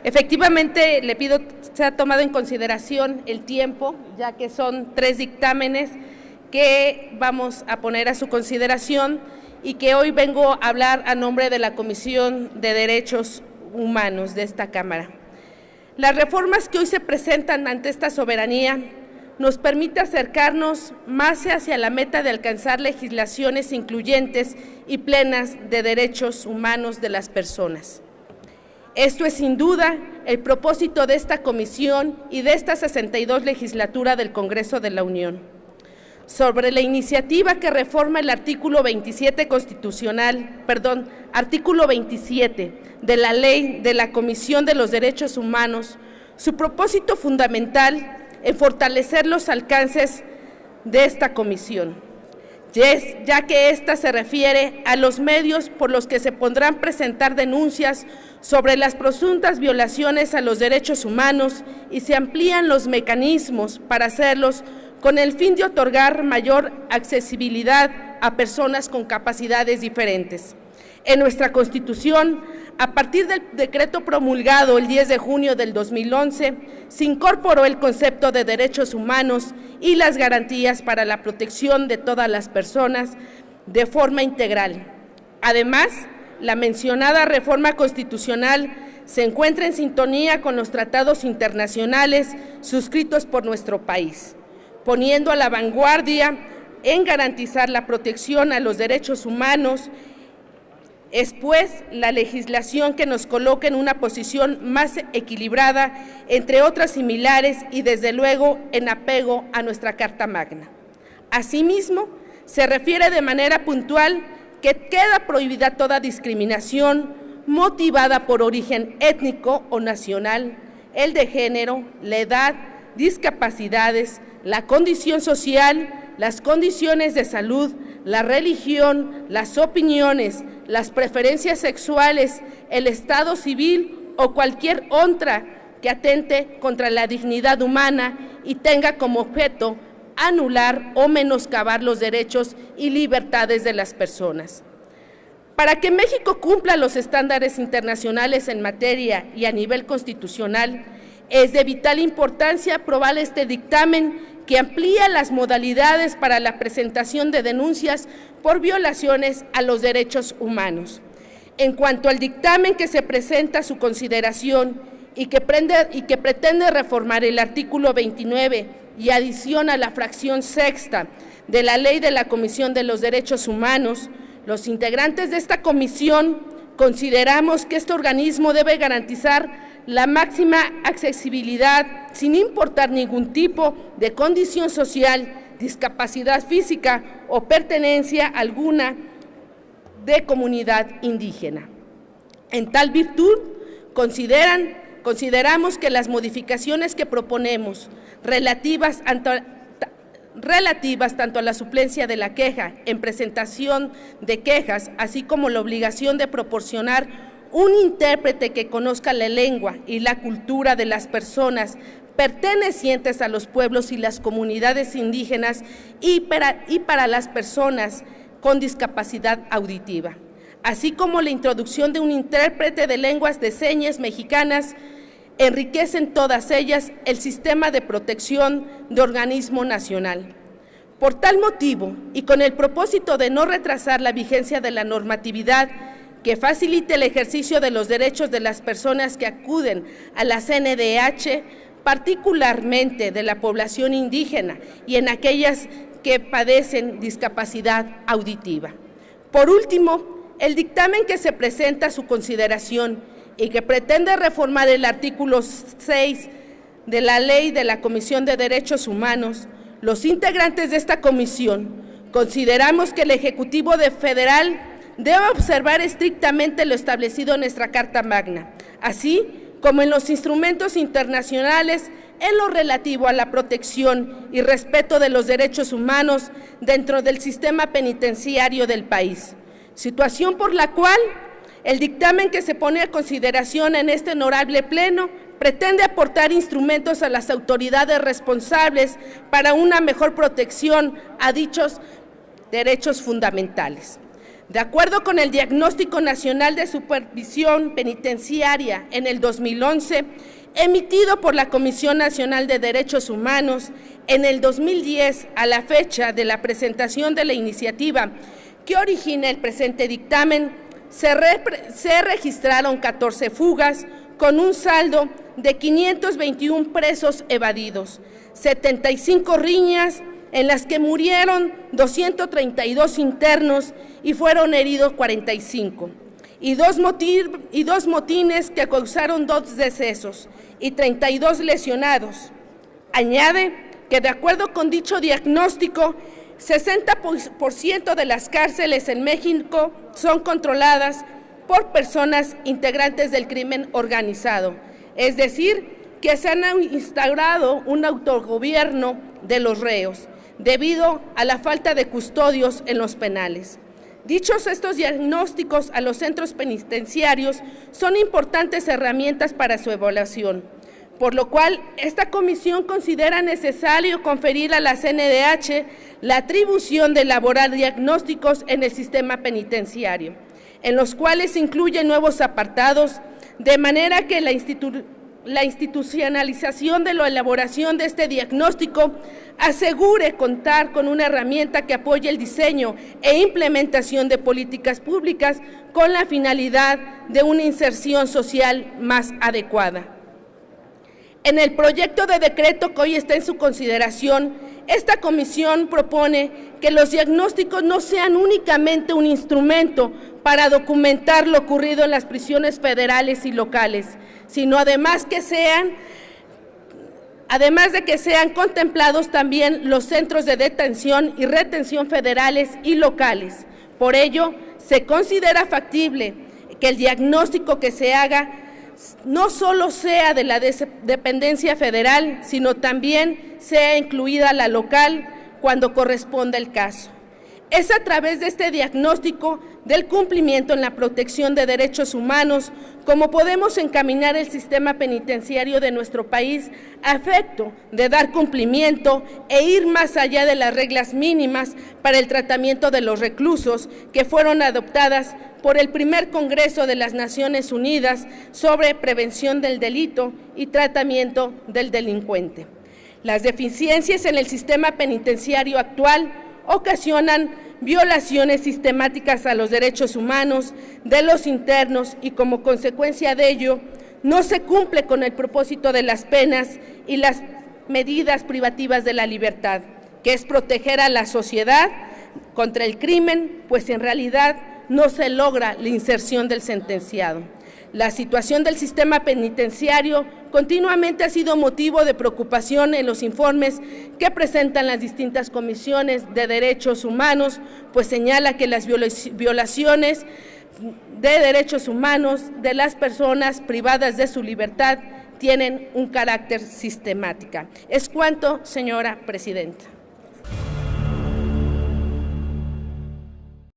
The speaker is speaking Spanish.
Efectivamente, le pido se ha tomado en consideración el tiempo, ya que son 3 dictámenes que vamos a poner a su consideración y que hoy vengo a hablar a nombre de la Comisión de Derechos Humanos de esta Cámara. Las reformas que hoy se presentan ante esta soberanía nos permite acercarnos más hacia la meta de alcanzar legislaciones incluyentes y plenas de derechos humanos de las personas. Esto es sin duda el propósito de esta comisión y de esta 62 legislatura del Congreso de la Unión. Sobre la iniciativa que reforma el artículo 27 artículo 27 de la Ley de la Comisión de los Derechos Humanos, su propósito fundamental es fortalecer los alcances de esta comisión, ya que ésta se refiere a los medios por los que se podrán presentar denuncias sobre las presuntas violaciones a los derechos humanos y se amplían los mecanismos para hacerlos con el fin de otorgar mayor accesibilidad a personas con capacidades diferentes. En nuestra Constitución, a partir del decreto promulgado el 10 de junio del 2011, se incorporó el concepto de derechos humanos y las garantías para la protección de todas las personas de forma integral. Además, la mencionada reforma constitucional se encuentra en sintonía con los tratados internacionales suscritos por nuestro país, poniendo a la vanguardia en garantizar la protección a los derechos humanos. Es pues la legislación que nos coloca en una posición más equilibrada entre otras similares y desde luego en apego a nuestra Carta Magna. Asimismo, se refiere de manera puntual que queda prohibida toda discriminación motivada por origen étnico o nacional, el de género, la edad, discapacidades, la condición social, las condiciones de salud, la religión, las opiniones, las preferencias sexuales, el estado civil o cualquier otra que atente contra la dignidad humana y tenga como objeto anular o menoscabar los derechos y libertades de las personas. Para que México cumpla los estándares internacionales en materia y a nivel constitucional, es de vital importancia aprobar este dictamen que amplía las modalidades para la presentación de denuncias por violaciones a los derechos humanos. En cuanto al dictamen que se presenta a su consideración y que pretende reformar el artículo 29 y adiciona la fracción sexta de la Ley de la Comisión de los Derechos Humanos, los integrantes de esta comisión consideramos que este organismo debe garantizar la máxima accesibilidad sin importar ningún tipo de condición social, discapacidad física o pertenencia alguna de comunidad indígena. En tal virtud, consideramos que las modificaciones que proponemos relativas tanto a la suplencia de la queja en presentación de quejas, así como la obligación de proporcionar un intérprete que conozca la lengua y la cultura de las personas pertenecientes a los pueblos y las comunidades indígenas y para las personas con discapacidad auditiva, así como la introducción de un intérprete de lenguas de señas mexicanas, enriquecen todas ellas el sistema de protección de organismo nacional. Por tal motivo, y con el propósito de no retrasar la vigencia de la normatividad que facilite el ejercicio de los derechos de las personas que acuden a la CNDH, particularmente de la población indígena y en aquellas que padecen discapacidad auditiva. Por último, el dictamen que se presenta a su consideración y que pretende reformar el artículo 6 de la Ley de la Comisión de Derechos Humanos, los integrantes de esta comisión consideramos que el Ejecutivo Federal debe observar estrictamente lo establecido en nuestra Carta Magna, así como en los instrumentos internacionales en lo relativo a la protección y respeto de los derechos humanos dentro del sistema penitenciario del país, situación por la cual el dictamen que se pone a consideración en este honorable pleno pretende aportar instrumentos a las autoridades responsables para una mejor protección a dichos derechos fundamentales. De acuerdo con el Diagnóstico Nacional de Supervisión Penitenciaria en el 2011, emitido por la Comisión Nacional de Derechos Humanos, en el 2010, a la fecha de la presentación de la iniciativa que origina el presente dictamen, se registraron 14 fugas con un saldo de 521 presos evadidos, 75 riñas en las que murieron 232 internos y fueron heridos 45, y dos motines que causaron 2 decesos y 32 lesionados. Añade que de acuerdo con dicho diagnóstico, 60% de las cárceles en México son controladas por personas integrantes del crimen organizado, es decir, que se han instaurado un autogobierno de los reos, debido a la falta de custodios en los penales. Dichos estos diagnósticos a los centros penitenciarios son importantes herramientas para su evaluación, por lo cual esta comisión considera necesario conferir a la CNDH la atribución de elaborar diagnósticos en el sistema penitenciario, en los cuales se incluyen nuevos apartados, de manera que la institucionalización de la elaboración de este diagnóstico asegure contar con una herramienta que apoye el diseño e implementación de políticas públicas con la finalidad de una inserción social más adecuada. En el proyecto de decreto que hoy está en su consideración, esta comisión propone que los diagnósticos no sean únicamente un instrumento para documentar lo ocurrido en las prisiones federales y locales, sino además de que sean contemplados también los centros de detención y retención federales y locales. Por ello, se considera factible que el diagnóstico que se haga no solo sea de la dependencia federal, sino también sea incluida la local cuando corresponda el caso. Es a través de este diagnóstico del cumplimiento en la protección de derechos humanos como podemos encaminar el sistema penitenciario de nuestro país a efecto de dar cumplimiento e ir más allá de las reglas mínimas para el tratamiento de los reclusos que fueron adoptadas por el primer Congreso de las Naciones Unidas sobre prevención del delito y tratamiento del delincuente. Las deficiencias en el sistema penitenciario actual ocasionan violaciones sistemáticas a los derechos humanos de los internos y como consecuencia de ello no se cumple con el propósito de las penas y las medidas privativas de la libertad, que es proteger a la sociedad contra el crimen, pues en realidad no se logra la inserción del sentenciado. La situación del sistema penitenciario continuamente ha sido motivo de preocupación en los informes que presentan las distintas comisiones de derechos humanos, pues señala que las violaciones de derechos humanos de las personas privadas de su libertad tienen un carácter sistemático. Es cuanto, señora presidenta.